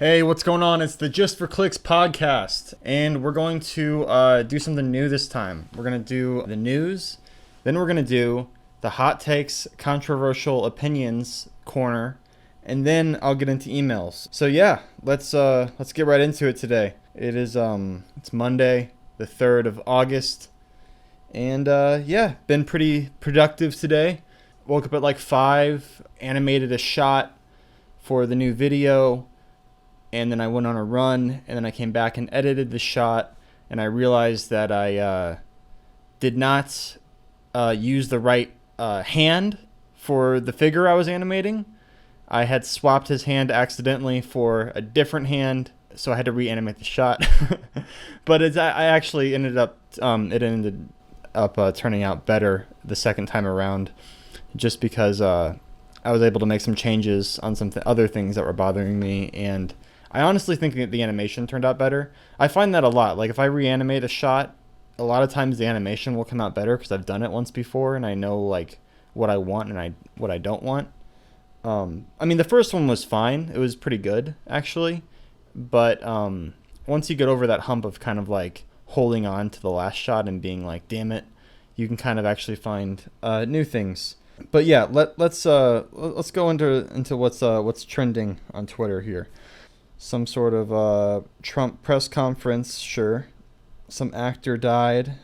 Hey, what's going on? It's the Just for Clicks podcast, and we're going to do something new this time. We're going to do the news, then we're going to do the hot takes, controversial opinions corner, and then I'll get into emails. So yeah, let's get right into it today. It is it's Monday, the 3rd of August, and yeah, been pretty productive today. Woke up at like 5, animated a shot for the new video, and then I went on a run, and then I came back and edited the shot, and I realized that I did not use the right hand for the figure I was animating. I had swapped his hand accidentally for a different hand, so I had to reanimate the shot. But I actually ended up turning out better the second time around, just because I was able to make some changes on some other things that were bothering me, and I honestly think that the animation turned out better. I find that a lot. Like, if I reanimate a shot, a lot of times the animation will come out better because I've done it once before and I know like what I want and what I don't want. I mean, the first one was fine. It was pretty good, actually. But once you get over that hump of kind of like holding on to the last shot and being like, damn it, you can kind of actually find new things. But yeah, let's go into what's trending on Twitter here. Some sort of Trump press conference, sure. Some actor died,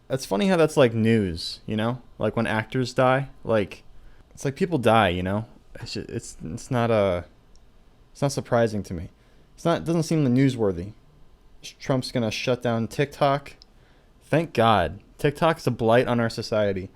It's funny how that's like news, you know? Like when actors die, like it's like people die, you know? It's not surprising to me. It doesn't seem newsworthy. Trump's gonna shut down TikTok. Thank God. TikTok's a blight on our society.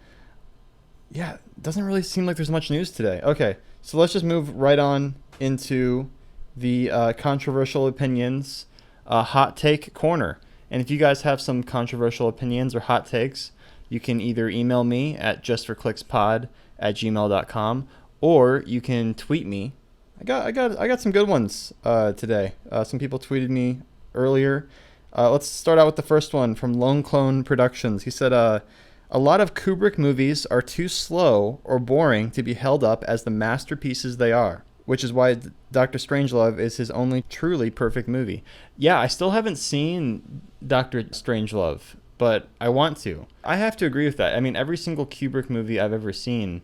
Yeah, it doesn't really seem like there's much news today. Okay, so let's just move right on into the controversial opinions hot take corner. And if you guys have some controversial opinions or hot takes, you can either email me at justforclickspod@gmail.com, or you can tweet me. I got some good ones today. Some people tweeted me earlier. Let's start out with the first one from Lone Clone Productions. He said, a lot of Kubrick movies are too slow or boring to be held up as the masterpieces they are, which is why Dr. Strangelove is his only truly perfect movie. Yeah, I still haven't seen Dr. Strangelove, but I want to. I have to agree with that. I mean, every single Kubrick movie I've ever seen,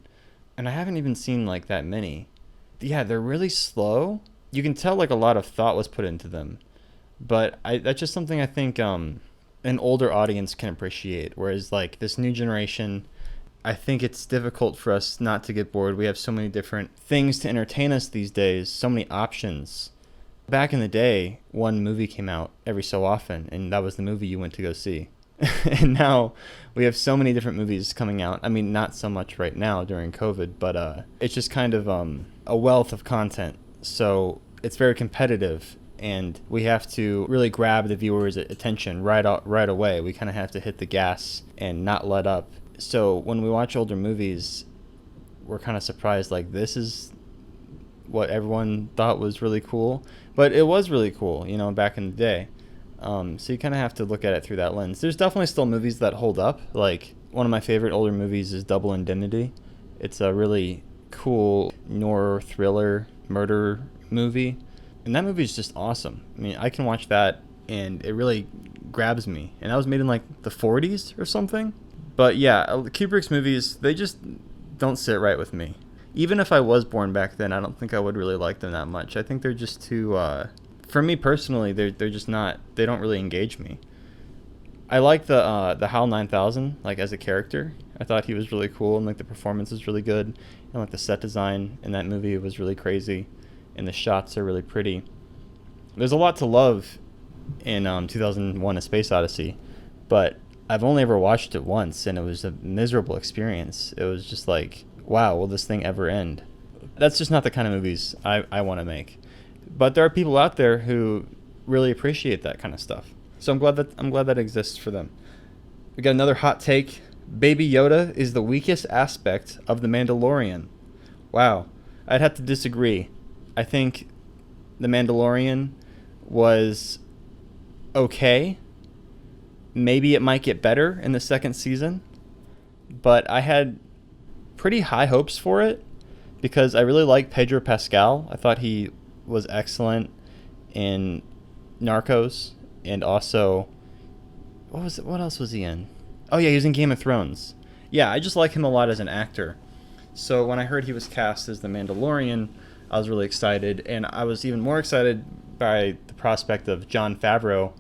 and I haven't even seen like that many, yeah, they're really slow. You can tell like a lot of thought was put into them, but that's just something I think an older audience can appreciate, whereas like this new generation, I think it's difficult for us not to get bored. We have so many different things to entertain us these days, so many options. Back in the day, one movie came out every so often, and that was the movie you went to go see. And now we have so many different movies coming out. I mean, not so much right now during COVID, but it's just kind of a wealth of content. So it's very competitive, and we have to really grab the viewer's attention right away. We kind of have to hit the gas and not let up. So when we watch older movies, we're kind of surprised, like, this is what everyone thought was really cool. But it was really cool, you know, back in the day. So you kind of have to look at it through that lens. There's definitely still movies that hold up. Like, one of my favorite older movies is Double Indemnity. It's a really cool noir thriller murder movie. And that movie is just awesome. I mean, I can watch that, and it really grabs me. And that was made in, like, the 40s or something. But yeah, Kubrick's movies, they just don't sit right with me. Even if I was born back then, I don't think I would really like them that much. I think they're just too, for me personally, they're just not, they don't really engage me. I like the HAL 9000, like, as a character. I thought he was really cool, and like the performance was really good, and like the set design in that movie was really crazy, and the shots are really pretty. There's a lot to love in 2001: A Space Odyssey, but I've only ever watched it once, and it was a miserable experience. It was just like, wow, will this thing ever end? That's just not the kind of movies I want to make. But there are people out there who really appreciate that kind of stuff. So I'm glad that exists for them. We got another hot take. Baby Yoda is the weakest aspect of The Mandalorian. Wow. I'd have to disagree. I think The Mandalorian was okay. Maybe it might get better in the second season, but I had pretty high hopes for it because I really like Pedro Pascal. I thought he was excellent in Narcos, and also what else was he in? Oh yeah, he was in Game of Thrones. Yeah, I just like him a lot as an actor. So when I heard he was cast as the Mandalorian, I was really excited, and I was even more excited by the prospect of Jon Favreau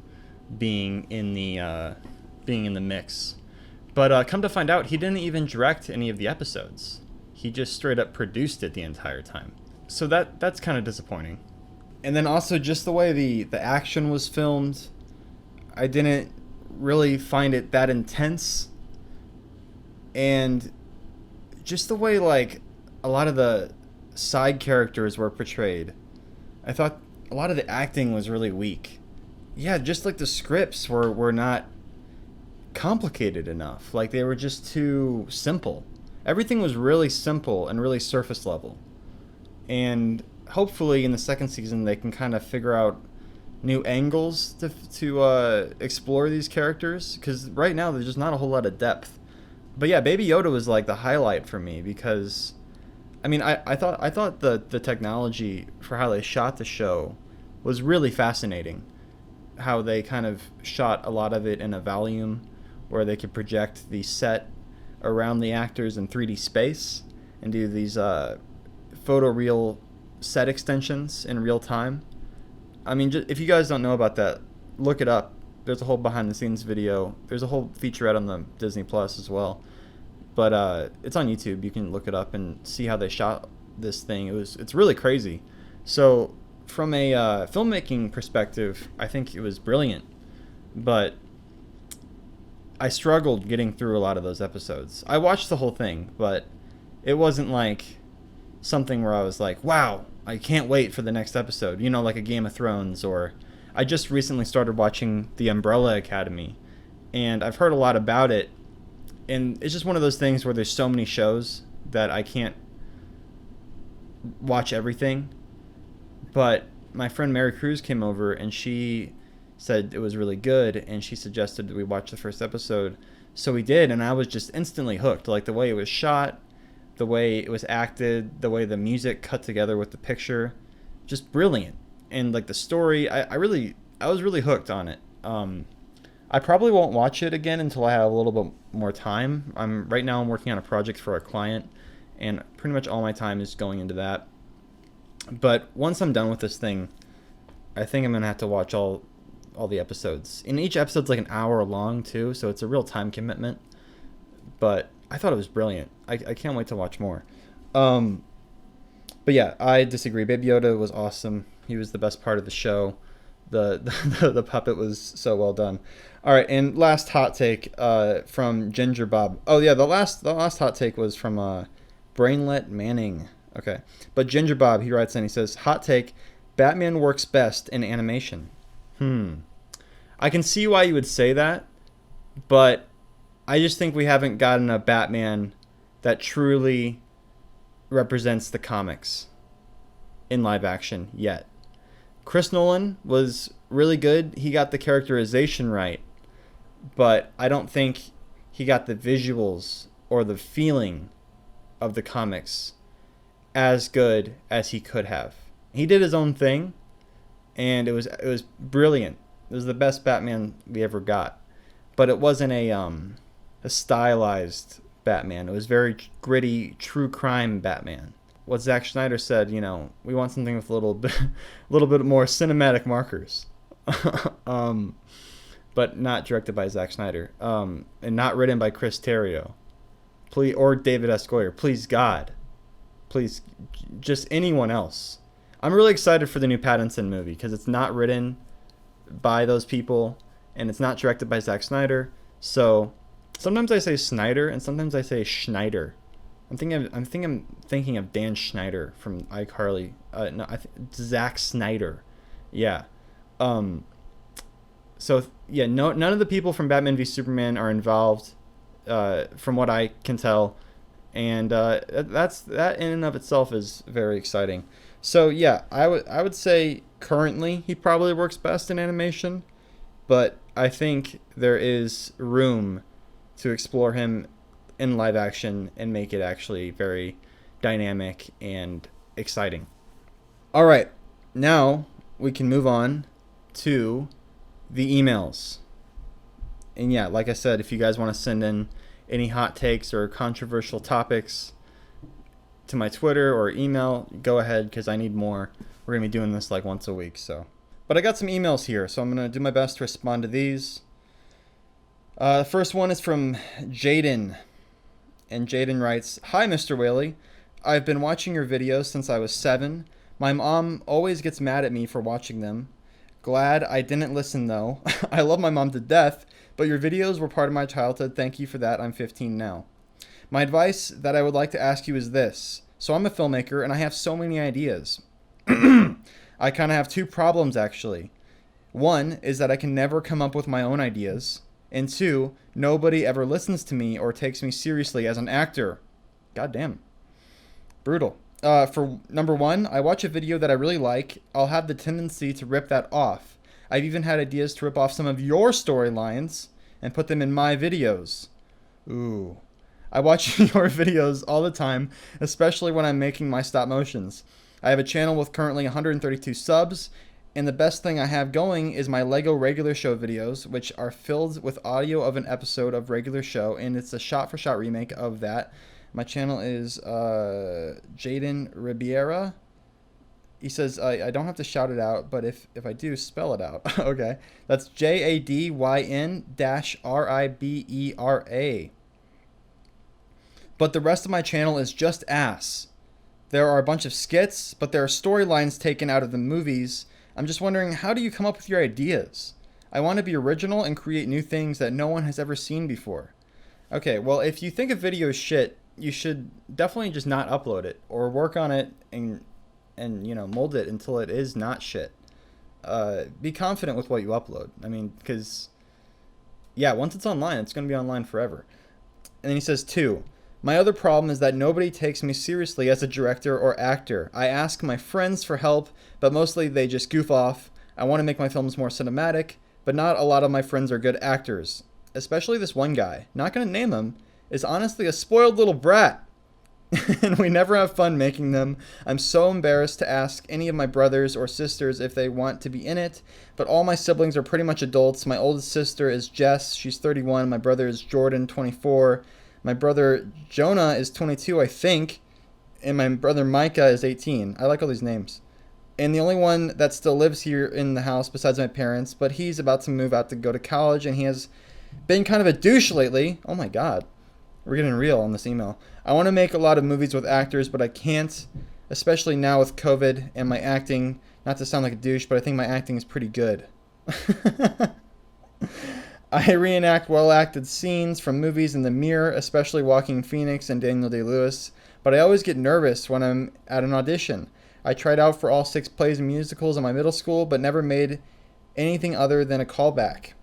being in the mix. But come to find out, he didn't even direct any of the episodes. He just straight up produced it the entire time. So that's kind of disappointing. And then also just the way the action was filmed, I didn't really find it that intense. And just the way like a lot of the side characters were portrayed, I thought a lot of the acting was really weak. Yeah, just like the scripts were not complicated enough. Like they were just too simple. Everything was really simple and really surface level. And hopefully in the second season they can kind of figure out new angles to explore these characters, because right now there's just not a whole lot of depth. But yeah, Baby Yoda was like the highlight for me, because I mean I thought the technology for how they shot the show was really fascinating. How they kind of shot a lot of it in a volume where they could project the set around the actors in 3D space and do these photoreal set extensions in real time. I mean, if you guys don't know about that, look it up. There's a whole behind the scenes video. There's a whole featurette on the Disney Plus as well. But it's on YouTube. You can look it up and see how they shot this thing. It's really crazy. So from a filmmaking perspective, I think it was brilliant. But I struggled getting through a lot of those episodes. I watched the whole thing, but it wasn't like something where I was like, wow, I can't wait for the next episode. You know, like a Game of Thrones, or I just recently started watching The Umbrella Academy, and I've heard a lot about it, and it's just one of those things where there's so many shows that I can't watch everything. But my friend Mary Cruz came over, and she said it was really good, and she suggested that we watch the first episode. So we did, and I was just instantly hooked. Like the way it was shot, the way it was acted, the way the music cut together with the picture, just brilliant. And like the story, I was really hooked on it. I probably won't watch it again until I have a little bit more time. Right now I'm working on a project for a client, and pretty much all my time is going into that. But once I'm done with this thing, I think I'm gonna have to watch all the episodes. And each episode's like an hour long too, so it's a real time commitment. But I thought it was brilliant. I can't wait to watch more. But yeah, I disagree. Baby Yoda was awesome. He was the best part of the show. The puppet was so well done. All right, and last hot take from Ginger Bob. Oh yeah, the last hot take was from Brainlet Manning. Okay, but Ginger Bob, he writes in. He says, hot take: Batman works best in animation. I can see why you would say that, but I just think we haven't gotten a Batman that truly represents the comics in live action yet. Chris Nolan was really good. He got the characterization right, but I don't think he got the visuals or the feeling of the comics as good as he could have. He did his own thing, and it was brilliant. It was the best Batman we ever got, but it wasn't a stylized Batman. It was very gritty, true crime Batman. What Zack Snyder said, you know, we want something with a little bit more cinematic markers, but not directed by Zack Snyder, and not written by Chris Terrio, please, or David S. Goyer. Please God, please, just anyone else. I'm really excited for the new Pattinson movie because it's not written by those people and it's not directed by Zack Snyder. So sometimes I say Snyder and sometimes I say Schneider. I'm thinking of Dan Schneider from iCarly. Zack Snyder. Yeah. So yeah, none of the people from Batman v Superman are involved, from what I can tell, and that in and of itself is very exciting. So yeah, I would say currently he probably works best in animation, but I think there is room to explore him in live action and make it actually very dynamic and exciting. All right, Now we can move on to the emails. And yeah, like I said, if you guys want to send in any hot takes or controversial topics to my Twitter or email, go ahead, because I need more. We're going to be doing this like once a week. But I got some emails here, so I'm going to do my best to respond to these. The first one is from Jaden. And Jaden writes, "Hi, Mr. Whaley. I've been watching your videos since I was 7. My mom always gets mad at me for watching them. Glad I didn't listen, though. I love my mom to death, but your videos were part of my childhood. Thank you for that. I'm 15 now. My advice that I would like to ask you is this. So I'm a filmmaker, and I have so many ideas. I kind of have 2 problems, actually. One is that I can never come up with my own ideas. And 2, nobody ever listens to me or takes me seriously as an actor." God damn. Brutal. For number 1, I watch a video that I really like. I'll have the tendency to rip that off. I've even had ideas to rip off some of your storylines and put them in my videos. Ooh. I watch your videos all the time, especially when I'm making my stop motions. I have a channel with currently 132 subs, and the best thing I have going is my Lego Regular Show videos, which are filled with audio of an episode of Regular Show, and it's a shot-for-shot remake of that. My channel is Jaden Ribiera. He says, I don't have to shout it out, but if I do, spell it out. Okay. That's JADYN-RIBERA. But the rest of my channel is just ass. There are a bunch of skits, but there are storylines taken out of the movies. I'm just wondering, how do you come up with your ideas? I want to be original and create new things that no one has ever seen before. Okay, well, if you think a video is shit, you should definitely just not upload it or work on it and mold it until it is not shit. Be confident with what you upload. I mean, because, yeah, once it's online, it's going to be online forever. And then he says, 2, my other problem is that nobody takes me seriously as a director or actor. I ask my friends for help, but mostly they just goof off. I want to make my films more cinematic, but not a lot of my friends are good actors. Especially this one guy, not going to name him, is honestly a spoiled little brat. And we never have fun making them. I'm so embarrassed to ask any of my brothers or sisters if they want to be in it, but all my siblings are pretty much adults. My oldest sister is Jess, she's 31. My brother is Jordan, 24. My brother Jonah is 22, I think, and my brother Micah is 18. I like all these names. And the only one that still lives here in the house besides my parents, but he's about to move out to go to college, and he has been kind of a douche lately. Oh my god. We're getting real on this email. I want to make a lot of movies with actors, but I can't, especially now with COVID and my acting. Not to sound like a douche, but I think my acting is pretty good. I reenact well-acted scenes from movies in the mirror, especially Joaquin Phoenix and Daniel Day-Lewis, but I always get nervous when I'm at an audition. I tried out for all 6 plays and musicals in my middle school, but never made anything other than a callback.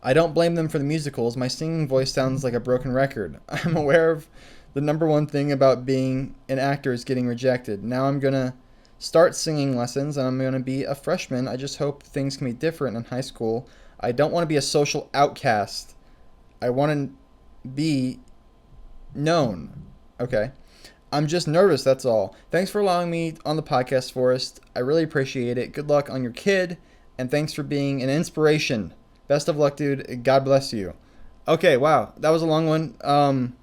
I don't blame them for the musicals. My singing voice sounds like a broken record. I'm aware of the number one thing about being an actor is getting rejected. Now I'm going to start singing lessons, and I'm going to be a freshman. I just hope things can be different in high school. I don't want to be a social outcast. I want to be known. Okay. I'm just nervous, that's all. Thanks for allowing me on the podcast, Forrest. I really appreciate it. Good luck on your kid, and thanks for being an inspiration. Best of luck, dude. God bless you. Okay, wow. That was a long one.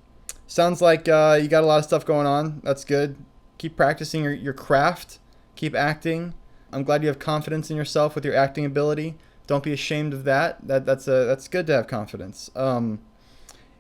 Sounds like you got a lot of stuff going on. That's good. Keep practicing your craft. Keep acting. I'm glad you have confidence in yourself with your acting ability. Don't be ashamed of that. That's good to have confidence.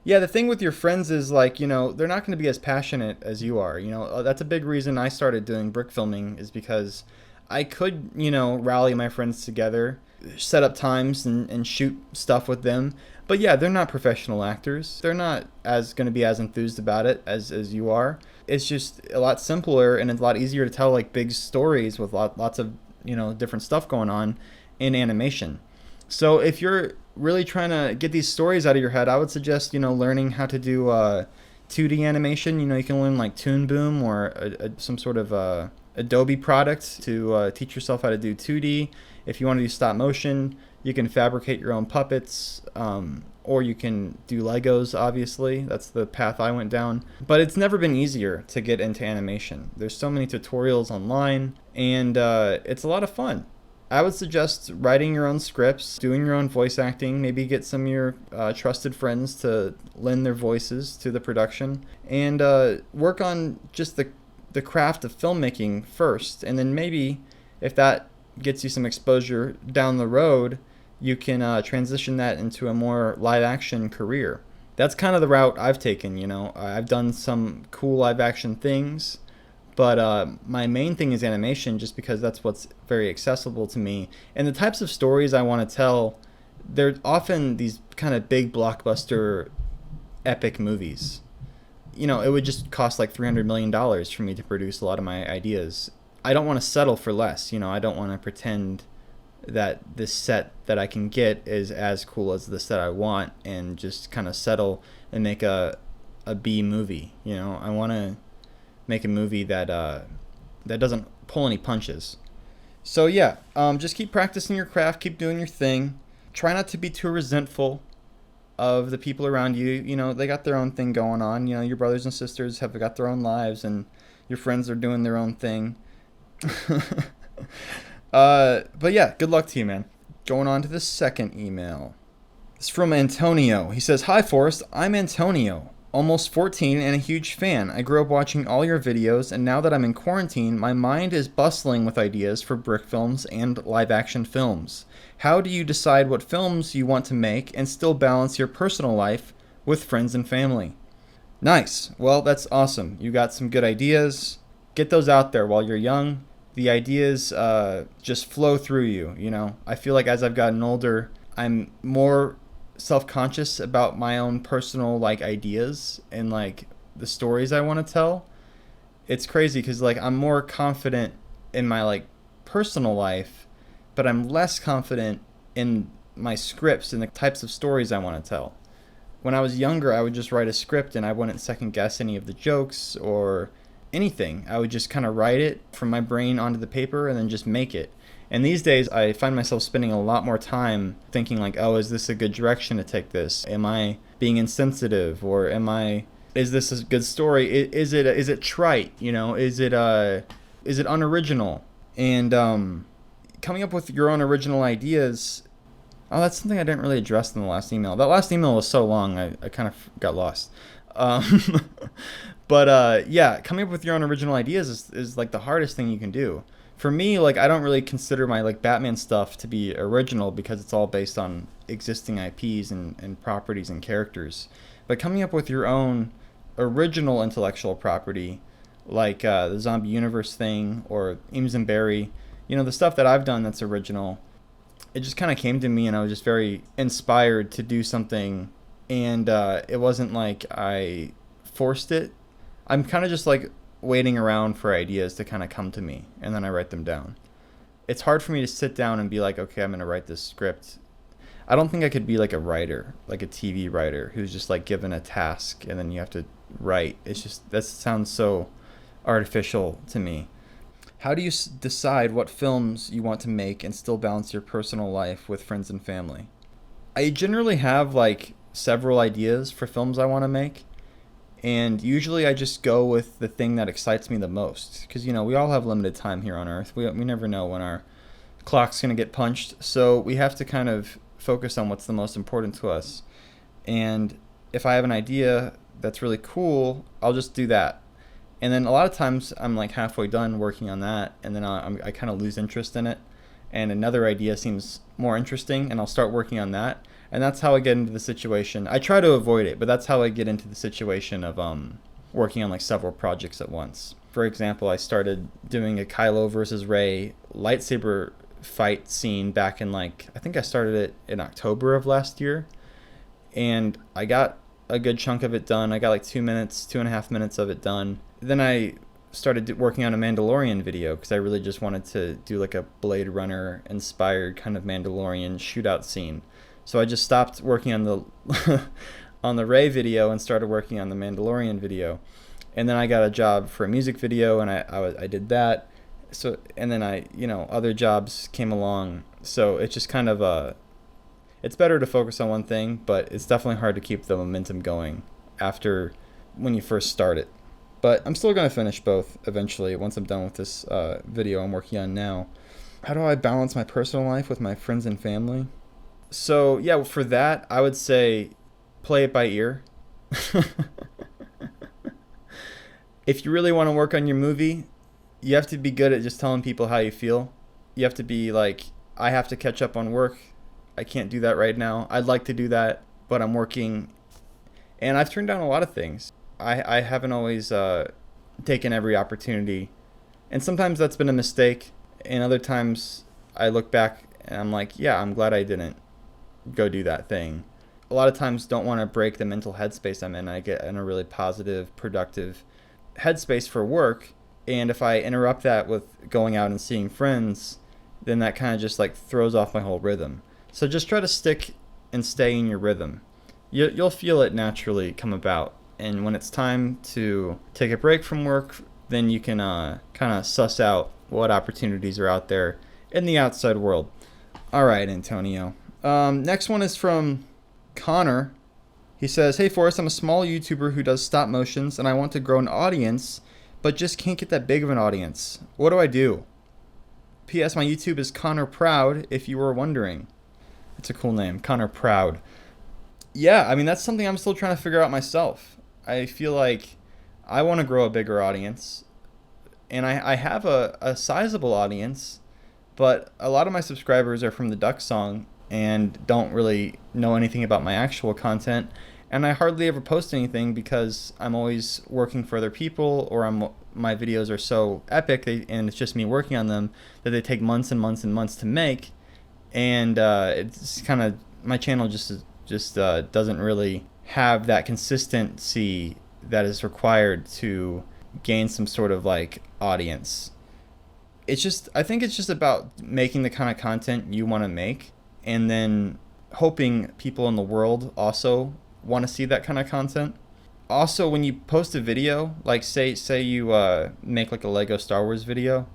Yeah, the thing with your friends is, like, they're not going to be as passionate as you are. That's a big reason I started doing brick filming, is because I could, rally my friends together, set up times and shoot stuff with them. But yeah, they're not professional actors. They're not going to be as enthused about it as you are. It's just a lot simpler, and it's a lot easier to tell like big stories with lots of, different stuff going on in animation. So if you're really trying to get these stories out of your head, I would suggest, learning how to do 2D animation. You can learn like Toon Boom or some sort of Adobe product to teach yourself how to do 2D. If you want to do stop motion, you can fabricate your own puppets. or you can do Legos, obviously. That's the path I went down. But it's never been easier to get into animation. There's so many tutorials online, and it's a lot of fun. I would suggest writing your own scripts, doing your own voice acting, maybe get some of your trusted friends to lend their voices to the production, and work on just the craft of filmmaking first. And then maybe if that gets you some exposure down the road, you can transition that into a more live action career. That's kind of the route I've taken, you know. I've done some cool live action things, but my main thing is animation, just because that's what's very accessible to me. And the types of stories I want to tell, they're often these kind of big blockbuster epic movies. You know, it would just cost like $300 million for me to produce a lot of my ideas. I don't want to settle for less. You know, I don't want to pretend that this set that I can get is as cool as the set I want and just kind of settle and make a B movie. You know, I want to make a movie that that doesn't pull any punches. So yeah, just keep practicing your craft, keep doing your thing. Try not to be too resentful of the people around you. You know, they got their own thing going on. You know, your brothers and sisters have got their own lives, and your friends are doing their own thing. But yeah, good luck to you, man. Going on to the second email. It's from Antonio. He says, "Hi, Forrest. I'm Antonio, almost 14 and a huge fan. I grew up watching all your videos, and now that I'm in quarantine, my mind is bustling with ideas for brick films and live-action films. How do you decide what films you want to make and still balance your personal life with friends and family?" Nice. Well, that's awesome. You got some good ideas. Get those out there while you're young. The ideas just flow through you, you know. I feel like as I've gotten older, I'm more self-conscious about my own personal like ideas and like the stories I want to tell. It's crazy because like I'm more confident in my like personal life, but I'm less confident in my scripts and the types of stories I want to tell. When I was younger, I would just write a script and I wouldn't second guess any of the jokes or anything. I would just kind of write it from my brain onto the paper and then just make it. And these days, I find myself spending a lot more time thinking like, oh, is this a good direction to take this? Am I being insensitive, or is this a good story? Is it trite? You know, is it unoriginal? And coming up with your own original ideas. Oh, that's something I didn't really address in the last email. That last email was so long, I kind of got lost. But yeah, coming up with your own original ideas is like the hardest thing you can do. For me, like I don't really consider my like Batman stuff to be original because it's all based on existing IPs and properties and characters. But coming up with your own original intellectual property, like the Zombie Universe thing or Eames and Barry, you know, the stuff that I've done that's original, it just kind of came to me and I was just very inspired to do something. And it wasn't like I forced it. I'm kind of just like waiting around for ideas to kind of come to me, and then I write them down. It's hard for me to sit down and be like, okay, I'm going to write this script. I don't think I could be like a writer, like a TV writer who's just like given a task and then you have to write. It's just, that sounds so artificial to me. How do you decide what films you want to make and still balance your personal life with friends and family? I generally have like several ideas for films I want to make. And usually I just go with the thing that excites me the most. Because, you know, we all have limited time here on Earth. We never know when our clock's going to get punched. So we have to kind of focus on what's the most important to us. And if I have an idea that's really cool, I'll just do that. And then a lot of times I'm like halfway done working on that. And then I kind of lose interest in it. And another idea seems more interesting. And I'll start working on that. And that's how I get into the situation. I try to avoid it, but that's how I get into the situation of working on like several projects at once. For example, I started doing a Kylo versus Rey lightsaber fight scene back in like, I think I started it in October of last year. And I got a good chunk of it done. I got like 2.5 minutes of it done. Then I started working on a Mandalorian video because I really just wanted to do like a Blade Runner inspired kind of Mandalorian shootout scene. So I just stopped working on the on the Rey video and started working on the Mandalorian video. And then I got a job for a music video and I did that. So, and then other jobs came along. So it's just kind of It's better to focus on one thing, but it's definitely hard to keep the momentum going after when you first start it. But I'm still going to finish both eventually once I'm done with this video I'm working on now. How do I balance my personal life with my friends and family? So, yeah, for that, I would say play it by ear. If you really want to work on your movie, you have to be good at just telling people how you feel. You have to be like, I have to catch up on work. I can't do that right now. I'd like to do that, but I'm working. And I've turned down a lot of things. I haven't always taken every opportunity. And sometimes that's been a mistake. And other times I look back and I'm like, yeah, I'm glad I didn't go do that thing. A lot of times don't want to break the mental headspace I'm in. I get in a really positive, productive headspace for work. And if I interrupt that with going out and seeing friends, then that kind of just like throws off my whole rhythm. So just try to stick and stay in your rhythm. You'll feel it naturally come about. And when it's time to take a break from work, then you can kind of suss out what opportunities are out there in the outside world. All right, Antonio. Next one is from Connor. He says, hey, Forrest, I'm a small YouTuber who does stop motions, and I want to grow an audience, but just can't get that big of an audience. What do I do? P.S. My YouTube is Connor Proud, if you were wondering. It's a cool name, Connor Proud. Yeah, I mean, that's something I'm still trying to figure out myself. I feel like I want to grow a bigger audience, and I have a sizable audience, but a lot of my subscribers are from the Duck Song and don't really know anything about my actual content, and I hardly ever post anything because I'm always working for other people, or my videos are so epic, and it's just me working on them, that they take months and months and months to make, and it's kind of, my channel just doesn't really have that consistency that is required to gain some sort of like audience. I think it's just about making the kind of content you want to make, and then hoping people in the world also want to see that kind of content. Also, when you post a video, like say you make like a Lego Star Wars video,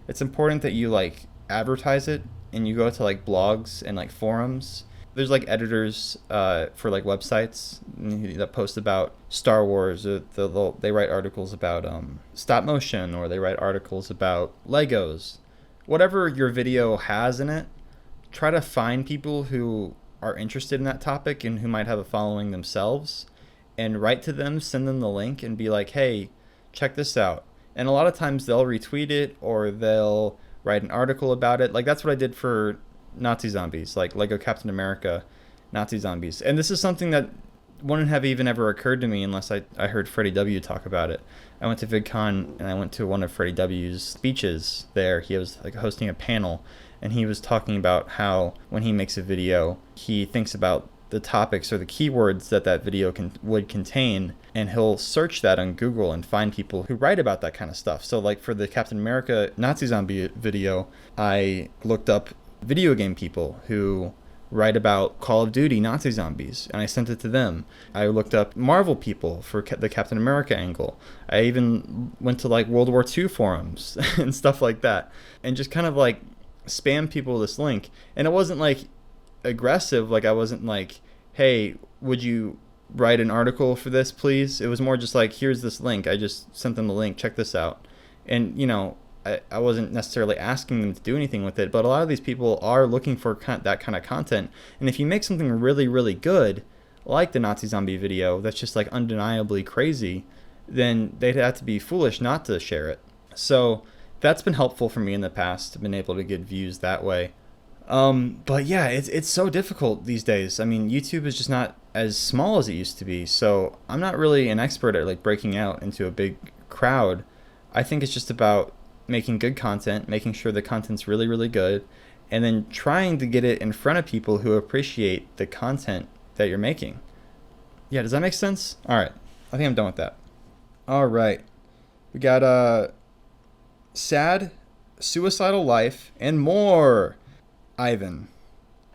it's important that you like advertise it, and you go to like blogs and like forums. There's like editors for like websites that post about Star Wars. They write articles about stop motion, or they write articles about Legos. Whatever your video has in it, try to find people who are interested in that topic and who might have a following themselves, and write to them, send them the link, and be like, hey, check this out. And a lot of times they'll retweet it, or they'll write an article about it. Like that's what I did for Nazi zombies, like Lego Captain America Nazi zombies. And this is something that wouldn't have even ever occurred to me unless I heard Freddie W talk about it. I went to VidCon and I went to one of Freddie W's speeches there. He was like hosting a panel, and he was talking about how when he makes a video, he thinks about the topics or the keywords that video would contain, and he'll search that on Google and find people who write about that kind of stuff. So like for the Captain America Nazi zombie video, I looked up video game people who write about Call of Duty Nazi zombies, and I sent it to them. I looked up Marvel people for the Captain America angle. I even went to like World War II forums and stuff like that, and just kind of like spam people this link. And it wasn't like aggressive, like I wasn't like, hey, would you write an article for this please? It was more just like, here's this link, I just sent them the link, check this out. And you know, I wasn't necessarily asking them to do anything with it, but a lot of these people are looking for that kind of content. And if you make something really, really good, like the Nazi zombie video, that's just like undeniably crazy, then they'd have to be foolish not to share it. So that's been helpful for me in the past. I've been able to get views that way. But yeah, it's so difficult these days. I mean, YouTube is just not as small as it used to be. So I'm not really an expert at like breaking out into a big crowd. I think it's just about making good content, making sure the content's really, really good, and then trying to get it in front of people who appreciate the content that you're making. Yeah, does that make sense? All right, I think I'm done with that. All right, we got sad, suicidal life, and more. Ivan.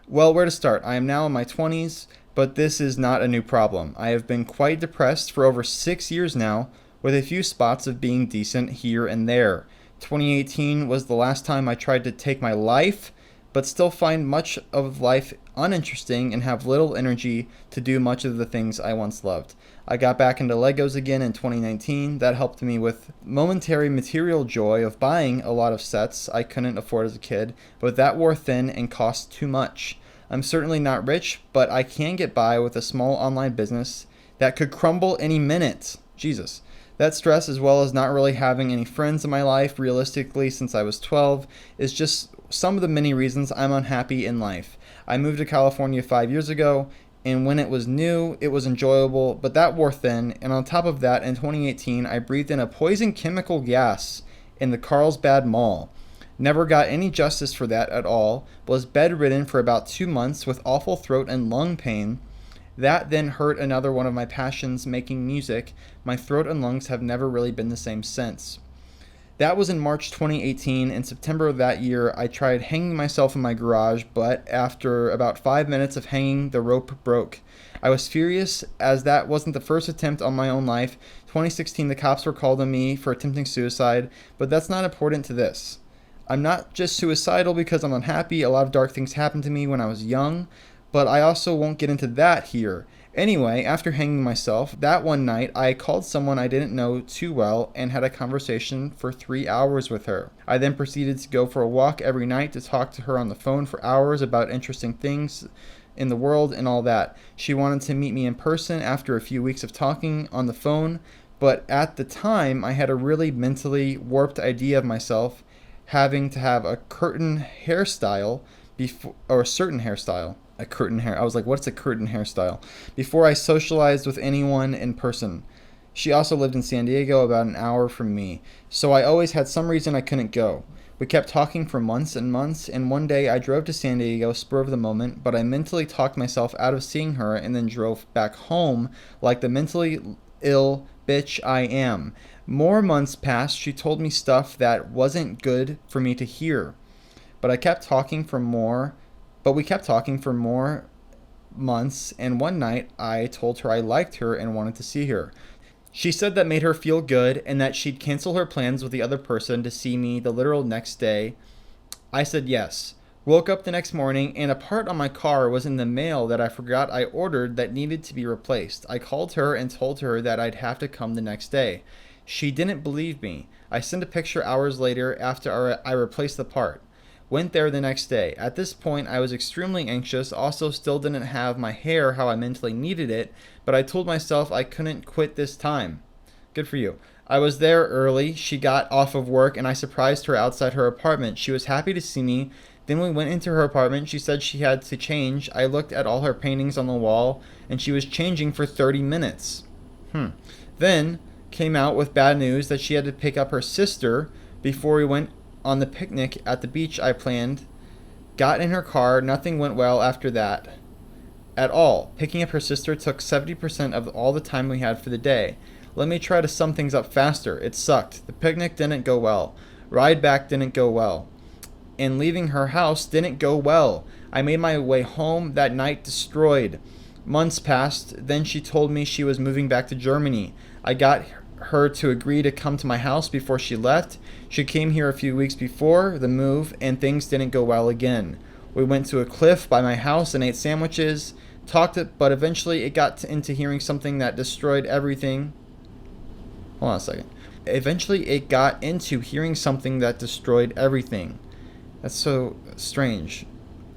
Well, where to start? I am now in my 20s, but this is not a new problem. I have been quite depressed for over 6 years now, with a few spots of being decent here and there. 2018 was the last time I tried to take my life, but still find much of life uninteresting and have little energy to do much of the things I once loved. I got back into Legos again in 2019. That helped me with momentary material joy of buying a lot of sets I couldn't afford as a kid, but that wore thin and cost too much. I'm certainly not rich, but I can get by with a small online business that could crumble any minute. Jesus. That stress, as well as not really having any friends in my life realistically since I was 12, is just some of the many reasons I'm unhappy in life. I moved to California 5 years ago, and when it was new, it was enjoyable, but that wore thin, and on top of that, in 2018, I breathed in a poison chemical gas in the Carlsbad Mall. Never got any justice for that at all, was bedridden for about 2 months with awful throat and lung pain. That then hurt another one of my passions, making music. My throat and lungs have never really been the same since. That was in March 2018. In September of that year, I tried hanging myself in my garage, but after about 5 minutes of hanging, the rope broke. I was furious, as that wasn't the first attempt on my own life. 2016, the cops were called on me for attempting suicide, but that's not important to this. I'm not just suicidal because I'm unhappy. A lot of dark things happened to me when I was young, but I also won't get into that here. Anyway, after hanging myself, that one night I called someone I didn't know too well and had a conversation for 3 hours with her. I then proceeded to go for a walk every night to talk to her on the phone for hours about interesting things in the world and all that. She wanted to meet me in person after a few weeks of talking on the phone, but at the time I had a really mentally warped idea of myself having to have a curtain hairstyle before, or a certain hairstyle. A curtain hair. I was like, what's a curtain hairstyle? Before I socialized with anyone in person. She also lived in San Diego, about an hour from me, so I always had some reason I couldn't go. We kept talking for months and months, and one day I drove to San Diego, spur of the moment, but I mentally talked myself out of seeing her and then drove back home like the mentally ill bitch I am. More months passed. She told me stuff that wasn't good for me to hear, but we kept talking for more months, and one night I told her I liked her and wanted to see her. She said that made her feel good and that she'd cancel her plans with the other person to see me the literal next day. I said yes. Woke up the next morning and a part on my car was in the mail that I forgot I ordered that needed to be replaced. I called her and told her that I'd have to come the next day. She didn't believe me. I sent a picture hours later after I replaced the part. Went there the next day. At this point, I was extremely anxious, also still didn't have my hair how I mentally needed it, but I told myself I couldn't quit this time. Good for you. I was there early. She got off of work, and I surprised her outside her apartment. She was happy to see me. Then we went into her apartment. She said she had to change. I looked at all her paintings on the wall, and she was changing for 30 minutes. Then came out with bad news that she had to pick up her sister before we went on the picnic at the beach I planned. Got in her car. Nothing went well after that at all. Picking up her sister took 70% of all the time we had for the day. Let me try to sum things up faster. It sucked. The picnic didn't go well. Ride back didn't go well. And leaving her house didn't go well. I made my way home that night destroyed. Months passed. Then she told me she was moving back to Germany. I got her to agree to come to my house before she left. She came here a few weeks before the move, and things didn't go well again. We went to a cliff by my house and ate sandwiches, talked it, but eventually it got into hearing something that destroyed everything. Hold on a second. Eventually it got into hearing something that destroyed everything. That's so strange.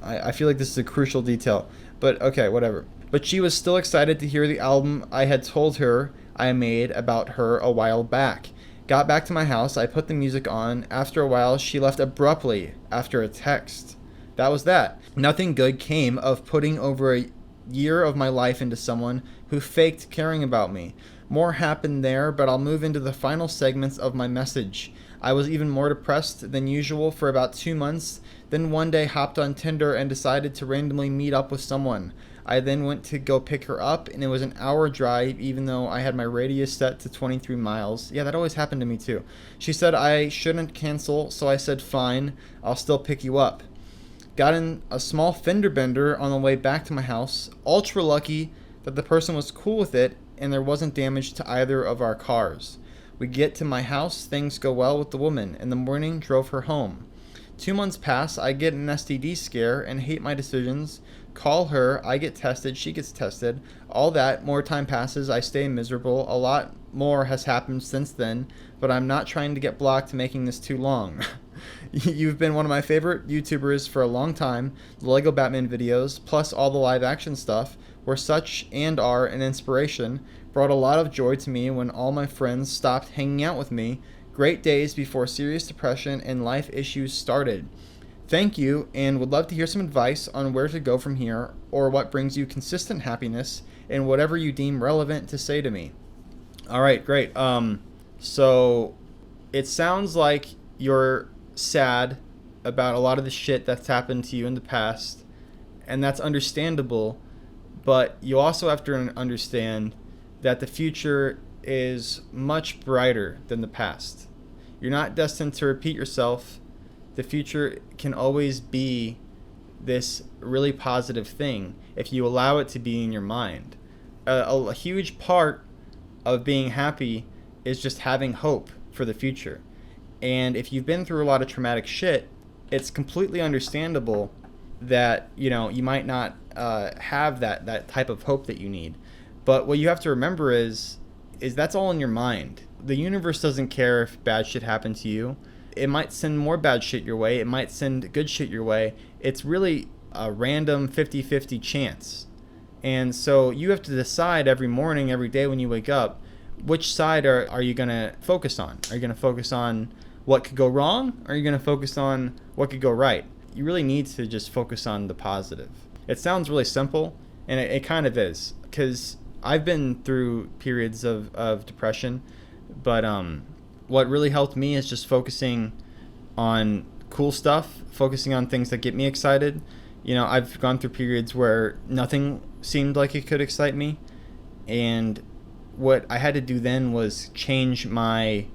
I feel like this is a crucial detail, but okay, whatever. But she was still excited to hear the album I had told her I made about her a while back. Got back to my house, I put the music on. After a while, she left abruptly after a text. That was that. Nothing good came of putting over a year of my life into someone who faked caring about me. More happened there, but I'll move into the final segments of my message. I was even more depressed than usual for about 2 months, then one day hopped on Tinder and decided to randomly meet up with someone. I then went to go pick her up, and it was an hour drive, even though I had my radius set to 23 miles. Yeah, that always happened to me too. She said I shouldn't cancel, so I said fine, I'll still pick you up. Got in a small fender bender on the way back to my house. Ultra lucky that the person was cool with it, and there wasn't damage to either of our cars. We get to my house, things go well with the woman. In the morning, drove her home. 2 months pass, I get an STD scare and hate my decisions. Call her, I get tested, she gets tested. All that, more time passes, I stay miserable. A lot more has happened since then, but I'm not trying to get blocked making this too long. You've been one of my favorite YouTubers for a long time. The Lego Batman videos, plus all the live action stuff, were such and are an inspiration. Brought a lot of joy to me when all my friends stopped hanging out with me. Great days before serious depression and life issues started. Thank you, and would love to hear some advice on where to go from here, or what brings you consistent happiness, and whatever you deem relevant to say to me. All right, great. So it sounds like you're sad about a lot of the shit that's happened to you in the past, and that's understandable, but you also have to understand that the future is much brighter than the past. You're not destined to repeat yourself. The future can always be this really positive thing if you allow it to be in your mind. A huge part of being happy is just having hope for the future. And if you've been through a lot of traumatic shit, it's completely understandable that, you know, you might not have that type of hope that you need. But what you have to remember is that's all in your mind. The universe doesn't care if bad shit happened to you. It might send more bad shit your way. It might send good shit your way. It's really a random 50-50 chance. And so you have to decide every morning, every day when you wake up, which side are you going to focus on? Are you going to focus on what could go wrong? Or are you going to focus on what could go right? You really need to just focus on the positive. It sounds really simple, and it kind of is, because I've been through periods of depression, but what really helped me is just focusing on cool stuff, focusing on things that get me excited. You know, I've gone through periods where nothing seemed like it could excite me, and what I had to do then was change my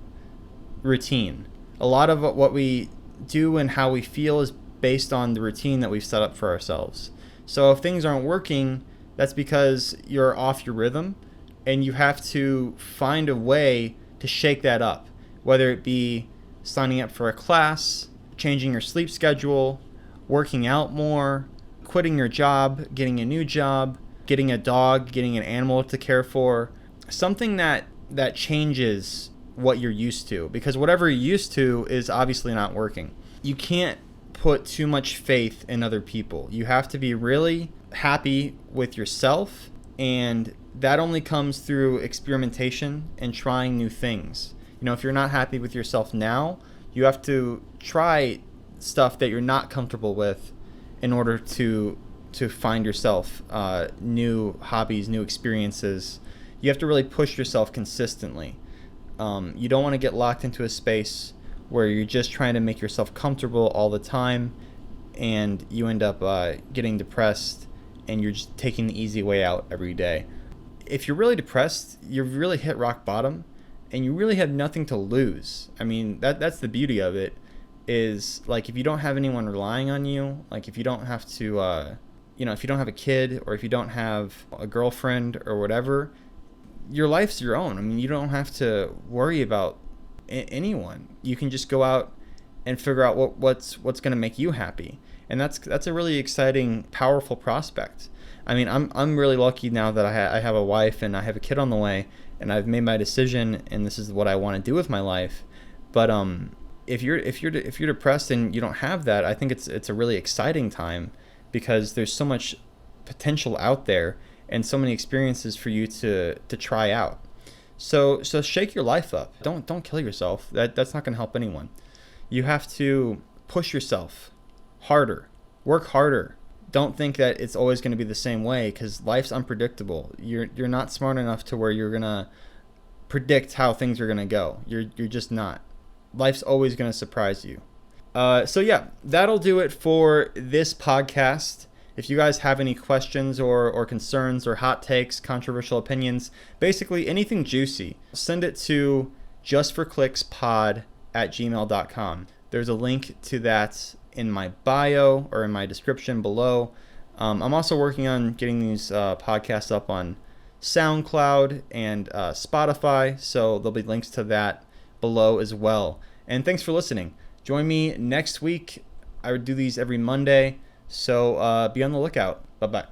routine. A lot of what we do and how we feel is based on the routine that we've set up for ourselves. So if things aren't working, that's because you're off your rhythm, and you have to find a way to shake that up, whether it be signing up for a class, changing your sleep schedule, working out more, quitting your job, getting a new job, getting a dog, getting an animal to care for, something that changes what you're used to, because whatever you're used to is obviously not working. You can't put too much faith in other people. You have to be really happy with yourself, and that only comes through experimentation and trying new things. You know, if you're not happy with yourself now, you have to try stuff that you're not comfortable with in order to find yourself new hobbies, new experiences. You have to really push yourself consistently. You don't want to get locked into a space where you're just trying to make yourself comfortable all the time, and you end up getting depressed, and you're just taking the easy way out every day. If you're really depressed, you've really hit rock bottom, and you really have nothing to lose. I mean, that's the beauty of it, is like if you don't have anyone relying on you, like if you don't have to, if you don't have a kid, or if you don't have a girlfriend or whatever, your life's your own. I mean, you don't have to worry about anyone. You can just go out and figure out what's going to make you happy, and that's a really exciting, powerful prospect. I mean, I'm really lucky now that I have a wife and I have a kid on the way, and I've made my decision, and this is what I want to do with my life. But if you're depressed and you don't have that, I think it's a really exciting time, because there's so much potential out there and so many experiences for you to try out. So shake your life up. Don't kill yourself. That's not going to help anyone. You have to push yourself harder. Work harder. Don't think that it's always going to be the same way, because life's unpredictable. You're not smart enough to where you're going to predict how things are going to go. You're just not. Life's always going to surprise you. So yeah, that'll do it for this podcast. If you guys have any questions or concerns or hot takes, controversial opinions, basically anything juicy, send it to justforclickspod@gmail.com. There's a link to that in my bio or in my description below. I'm also working on getting these podcasts up on SoundCloud and Spotify, so there'll be links to that below as well. And thanks for listening. Join me next week I would do these every Monday. So be on the lookout. Bye bye.